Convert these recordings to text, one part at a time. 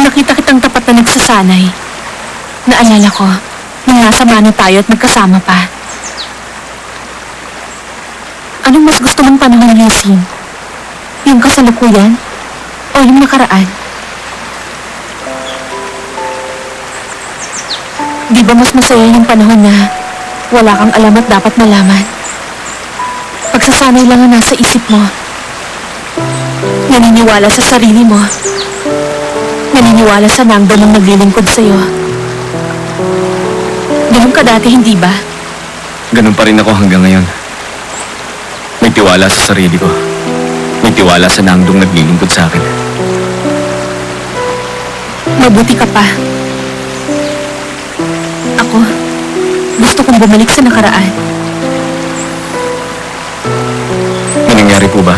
Nung nakita kitang tapat na nagsasanay, naalala ko, nung nasa mano tayo at nagkasama pa. Anong mas gusto mong panahon, Yusin? Yung kasalukuyan? O yung nakaraan? Di ba mas masaya yung panahon na wala kang alam at dapat malaman? Pagsasanay lang ang nasa isip mo. Naniniwala sa sarili mo. Naniniwala sa nangdo ng naglilingkod sa'yo. Ganun ka dati, hindi ba? Ganun pa rin ako hanggang ngayon. May tiwala sa sarili ko. May tiwala sa nangdong naglilingkod sa akin. Mabuti ka pa. Ako, gusto kong bumalik sa nakaraan. May nangyari po ba?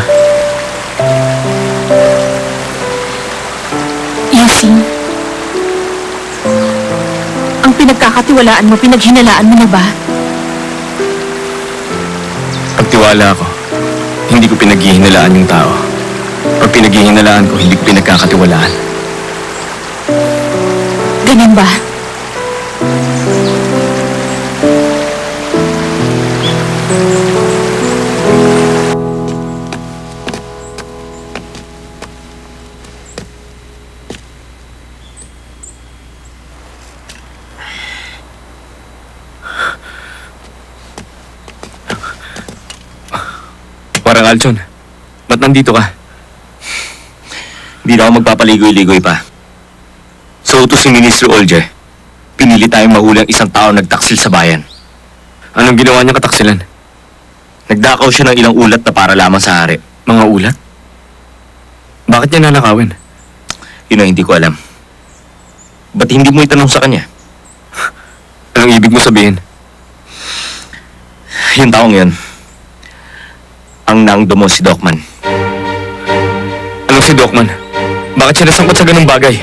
Yusin, ang pinagkakatiwalaan mo, pinaghinalaan mo na ba? Pagtiwala ko, hindi ko pinaghihinalaan yung tao. Pag pinaghihinalaan ko, hindi ko pinagkakatiwalaan. Ganun ba? Parang Aljon, ba't nandito ka? Hindi na ako magpapaligoy-ligoy pa. So utos si Ministro Olje, pinili tayong mahuli ang isang tao nagtaksil sa bayan. Anong ginawa niya kataksilan? Nagdakaw siya ng ilang ulat na para lamang sa hari. Mga ulat? Bakit niya nanakawin? Yun ang hindi ko alam. Ba't hindi mo itanong sa kanya? Anong ibig mo sabihin? Yung taong yun, ang nangdo mo si Dokman. Anong si Dokman? Bakit siya nasangkot sa ganung bagay?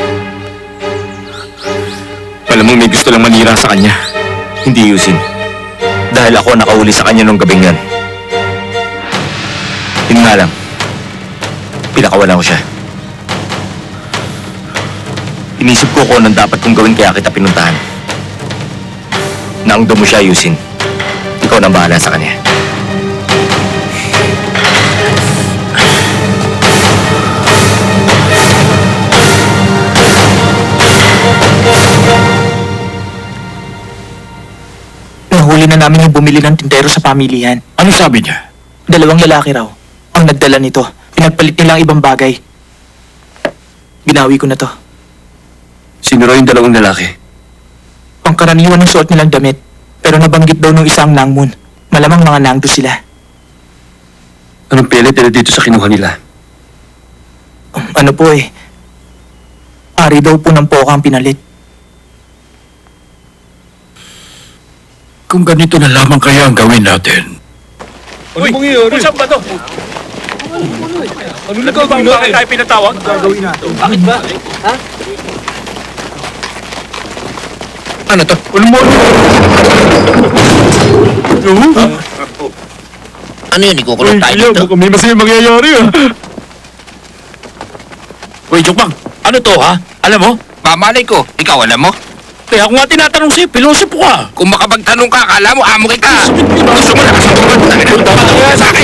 Malamang may gusto lang manira sa kanya. Hindi, Yusin. Dahil ako nakahuli sa kanya nung gabing yan. Yun nga lang. Pinakawalan ko siya. Inisip ko kung anong dapat kong gawin kaya kita pinuntahan. Nangdo mo siya, Yusin. Ikaw nang bahala sa kanya. Nahuli na namin yung bumili ng tindero sa pamilihan. Ano sabi niya? 2 lalaki raw ang nagdala nito. Pinagpalit nila ang ibang bagay. Binawi ko na to. Sino raw yung 2 lalaki? Pangkaraniwan ng suot nilang damit. Pero nabanggit daw nung isang nangmun. Malamang mga nangdo sila. Anong pilit nila dito sa kinuha nila? Ano po eh. Ari daw po ng poka ang pinalit. Kung ganito na lamang kaya ang gawin natin. Uy, saan ba to? Ano na gagawin natin? Bakit tayo pinatawag? Gagawin natin. Bakit ba? Ha? Ano to? Ano mo? Ano yun? Ikukulong tayo dito? Mukhang may masaya mangyayari ah. Uy, Jukbang! Ano to ha? Alam mo? Mamalay ko, ikaw alam mo? Kaya ako nga tinatanong sa'yo, pilosopo ka! Kung makapagtanong ka, akala mo amo kita! Gusto mo na kasi sa akin!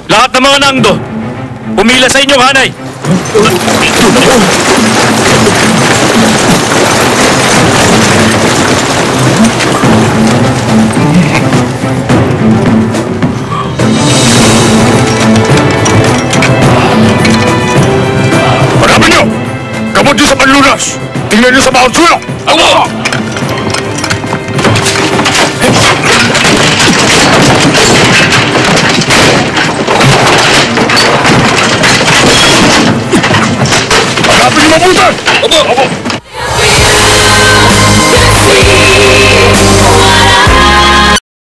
Lahat ng mga nangdo, pumila sa inyong hanay. Hanapin niyo! Gamot niyo sa panlunas! Tingnan niyo sa bawat sulok! Ako! Hanapin niyo mabuti! Opo!